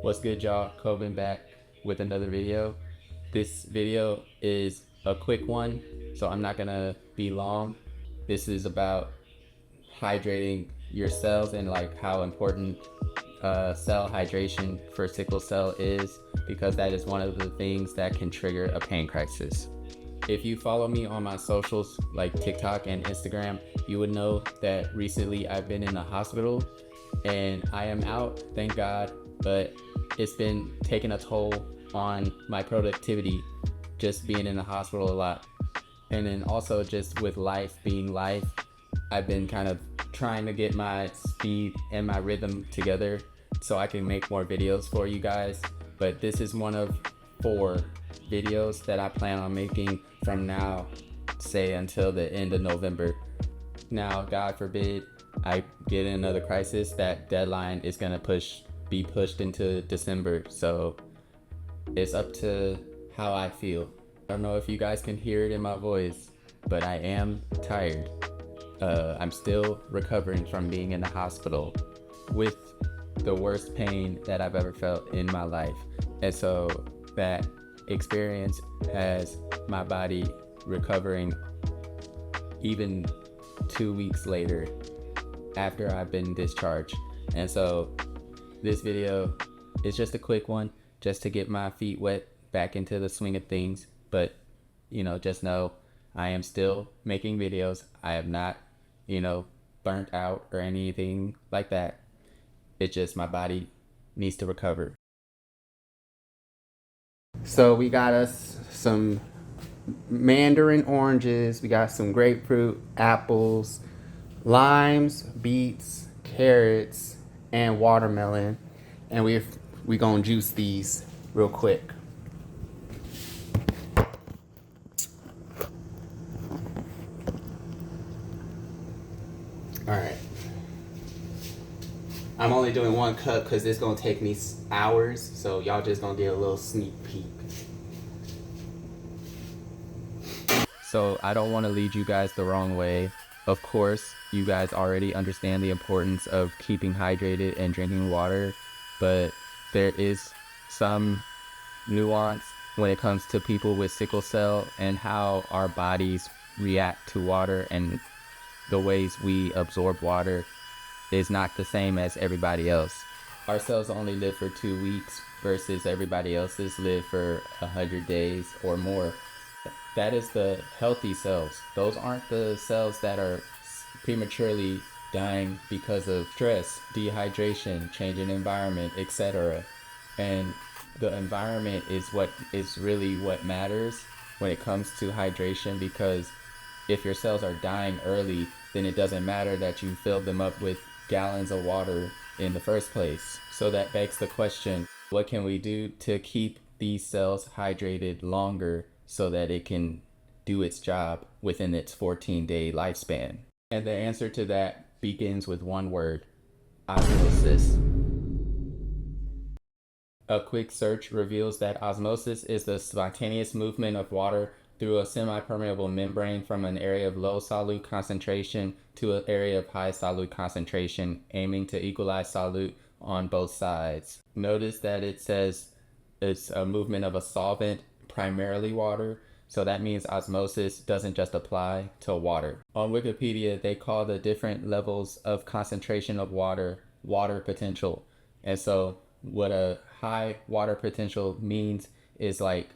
What's good, y'all? Coven back with another video. This video is a quick one, so I'm not gonna be long. This is about hydrating your cells and like how important cell hydration for sickle cell is, because that is one of the things that can trigger a pain crisis. If you follow me on my socials like TikTok and Instagram, you would know that recently I've been in the hospital and I am out, thank God, but it's been taking a toll on my productivity just being in the hospital a lot. And then also just with life being life, I've been kind of trying to get my speed and my rhythm together so I can make more videos for you guys. But this is one of 4 videos that I plan on making from now, say until the end of November. Now, God forbid I get in another crisis, that deadline is gonna be pushed into December. So it's up to how I feel. I don't know if you guys can hear it in my voice, but I am tired. I'm still recovering from being in the hospital with the worst pain that I've ever felt in my life. And so that experience has my body recovering even 2 weeks later after I've been discharged. And so this video is just a quick one, just to get my feet wet back into the swing of things. But just know I am still making videos. I have not burnt out or anything like that. It's just my body needs to recover. So we got us some mandarin oranges, we got some grapefruit, apples, limes, beets, carrots, and watermelon. And we gonna juice these real quick. All right. I'm only doing 1 cup because it's gonna take me hours, so y'all just gonna get a little sneak peek. So I don't want to lead you guys the wrong way. Of course, you guys already understand the importance of keeping hydrated and drinking water, but there is some nuance when it comes to people with sickle cell and how our bodies react to water, and the ways we absorb water is not the same as everybody else. Our cells only live for 2 weeks versus everybody else's live for 100 days or more. That is the healthy cells. Those aren't the cells that are prematurely dying because of stress, dehydration, change in environment, etc. And the environment is really what matters when it comes to hydration, because if your cells are dying early, then it doesn't matter that you filled them up with gallons of water in the first place. So that begs the question, what can we do to keep these cells hydrated longer so that it can do its job within its 14-day lifespan? And the answer to that begins with one word: osmosis. A quick search reveals that osmosis is the spontaneous movement of water through a semi-permeable membrane from an area of low solute concentration to an area of high solute concentration, aiming to equalize solute on both sides. Notice that it says it's a movement of a solvent, primarily water, so that means osmosis doesn't just apply to water. On Wikipedia, they call the different levels of concentration of water potential. And so what a high water potential means is like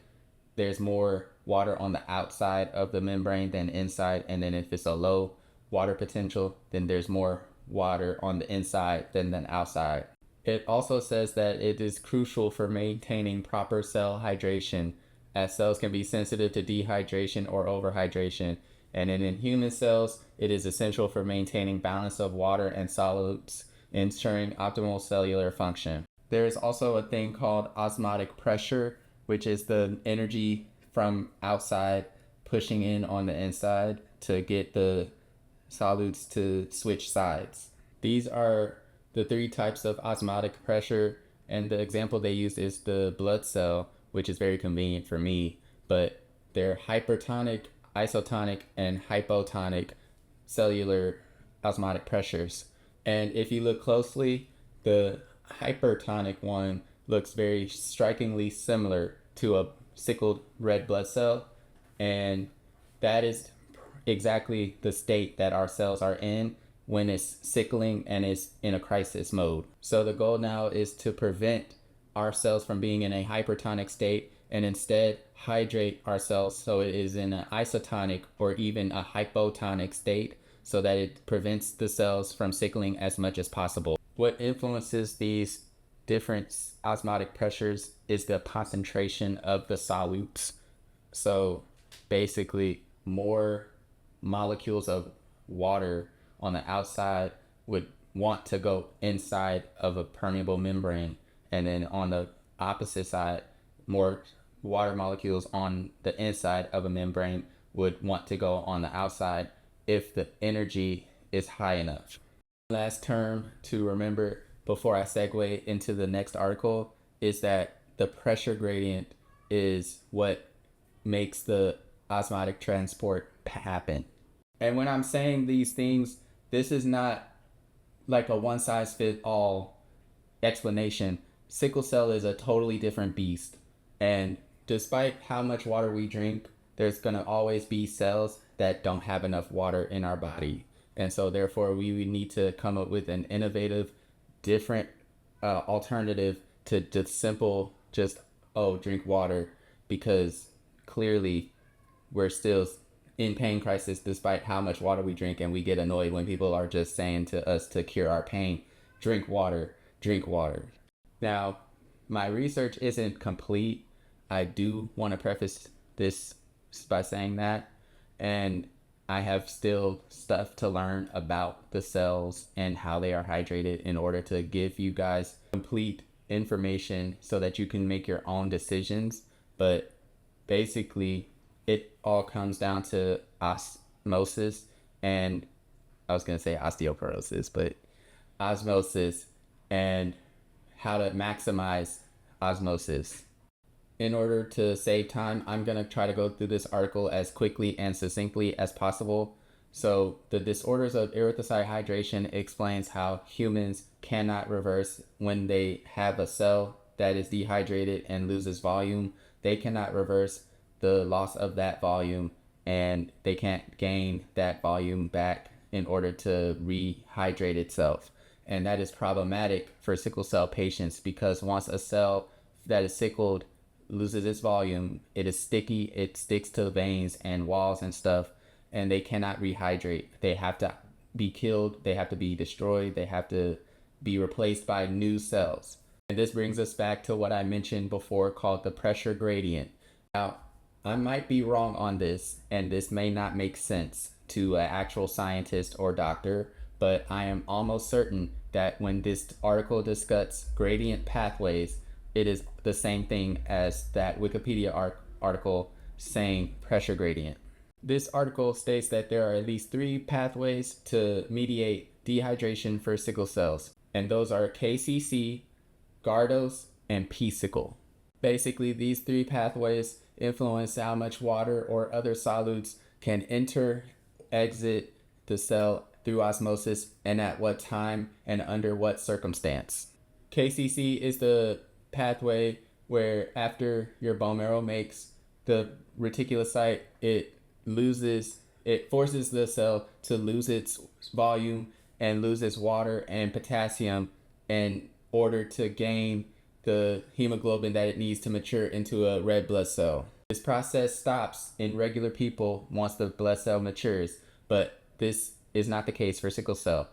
there's more water on the outside of the membrane than inside, and then if it's a low water potential, then there's more water on the inside than the outside. It also says that it is crucial for maintaining proper cell hydration, as cells can be sensitive to dehydration or overhydration, and in human cells, it is essential for maintaining balance of water and solutes, ensuring optimal cellular function. There is also a thing called osmotic pressure, which is the energy from outside pushing in on the inside to get the solutes to switch sides. These are the 3 types of osmotic pressure, and the example they use is the blood cell, which is very convenient for me, but they're hypertonic, isotonic, and hypotonic cellular osmotic pressures. And if you look closely, the hypertonic one looks very strikingly similar to a sickled red blood cell, and that is exactly the state that our cells are in when it's sickling and is in a crisis mode. So the goal now is to prevent our cells from being in a hypertonic state and instead hydrate our cells so it is in an isotonic or even a hypotonic state so that it prevents the cells from sickling as much as possible. What influences these different osmotic pressures is the concentration of the solutes. So basically, more molecules of water on the outside would want to go inside of a permeable membrane, and then on the opposite side, more water molecules on the inside of a membrane would want to go on the outside if the energy is high enough. Last term to remember before I segue into the next article is that the pressure gradient is what makes the osmotic transport happen. And when I'm saying these things, this is not like a one size fits all explanation. Sickle cell is a totally different beast. And despite how much water we drink, there's going to always be cells that don't have enough water in our body. And so therefore we would need to come up with an innovative, different alternative to just simple, drink water, because clearly we're still in pain crisis despite how much water we drink, and we get annoyed when people are just saying to us to cure our pain, drink water, drink water. Now, my research isn't complete. I do want to preface this by saying that, and I have still stuff to learn about the cells and how they are hydrated in order to give you guys complete information so that you can make your own decisions. But basically, it all comes down to osmosis, and I was going to say osteoporosis, but osmosis and how to maximize osmosis. In order to save time, I'm going to try to go through this article as quickly and succinctly as possible. So the disorders of erythrocyte hydration explains how humans cannot reverse when they have a cell that is dehydrated and loses volume. They cannot reverse the loss of that volume, and they can't gain that volume back in order to rehydrate itself. And that is problematic for sickle cell patients because once a cell that is sickled loses its volume, it is sticky, it sticks to veins and walls and stuff, and they cannot rehydrate. They have to be killed, they have to be destroyed, they have to be replaced by new cells. And this brings us back to what I mentioned before called the pressure gradient. Now, I might be wrong on this, and this may not make sense to an actual scientist or doctor, but I am almost certain that when this article discusses gradient pathways, it is the same thing as that Wikipedia article saying pressure gradient. This article states that there are at least 3 pathways to mediate dehydration for sickle cells, and those are KCC, Gardose, and P-sickle. Basically, these 3 pathways influence how much water or other solutes can enter, exit the cell through osmosis, and at what time and under what circumstance. KCC is the pathway where after your bone marrow makes the reticulocyte, it forces the cell to lose its volume and lose its water and potassium in order to gain the hemoglobin that it needs to mature into a red blood cell. This process stops in regular people once the blood cell matures, but this is not the case for sickle cell.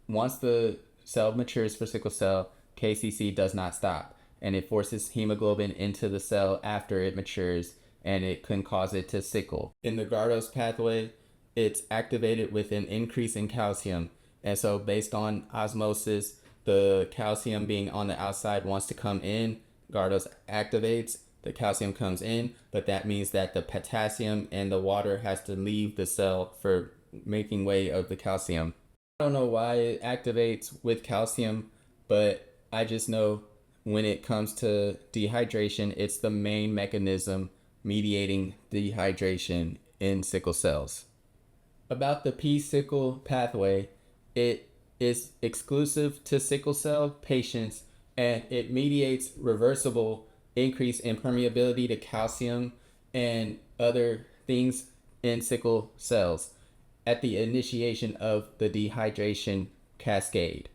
Once the cell matures for sickle cell, KCC does not stop, and it forces hemoglobin into the cell after it matures, and it can cause it to sickle. In the Gardose pathway, it's activated with an increase in calcium, and so based on osmosis, the calcium being on the outside wants to come in, Gardose activates, the calcium comes in, but that means that the potassium and the water has to leave the cell for making way of the calcium. I don't know why it activates with calcium, but I just know when it comes to dehydration, it's the main mechanism mediating dehydration in sickle cells. About the P-sickle pathway, it is exclusive to sickle cell patients and it mediates reversible increase in permeability to calcium and other things in sickle cells at the initiation of the dehydration cascade.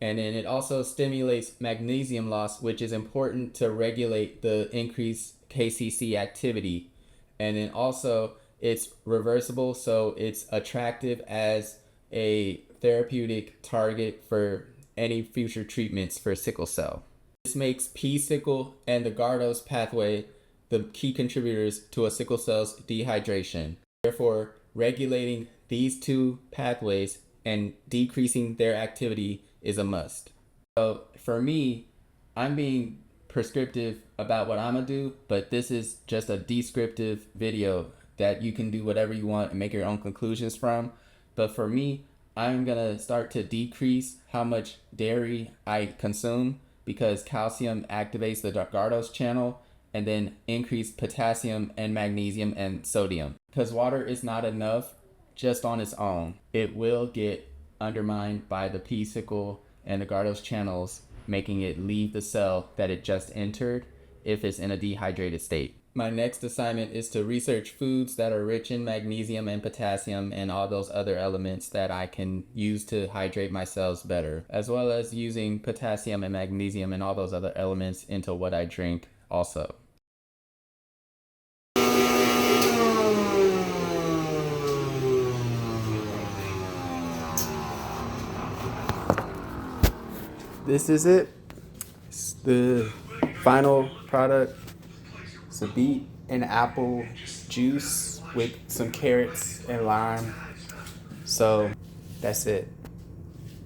And then it also stimulates magnesium loss, which is important to regulate the increased KCC activity. And then also it's reversible, so it's attractive as a therapeutic target for any future treatments for sickle cell. This makes P-sickle and the Gardner's pathway the key contributors to a sickle cell's dehydration. Therefore, regulating these two pathways and decreasing their activity is a must. So for me, I'm being prescriptive about what I'm gonna do, but this is just a descriptive video that you can do whatever you want and make your own conclusions from. But for me, I'm gonna start to decrease how much dairy I consume because calcium activates the Gardner's channel, and then increase potassium and magnesium and sodium. Because water is not enough just on its own. It will get undermined by the P-sickle and the Gardner's channels, making it leave the cell that it just entered if it's in a dehydrated state. My next assignment is to research foods that are rich in magnesium and potassium and all those other elements that I can use to hydrate my cells better, as well as using potassium and magnesium and all those other elements into what I drink also. This is it. It's the final product. It's a beet and apple juice with some carrots and lime. So that's it.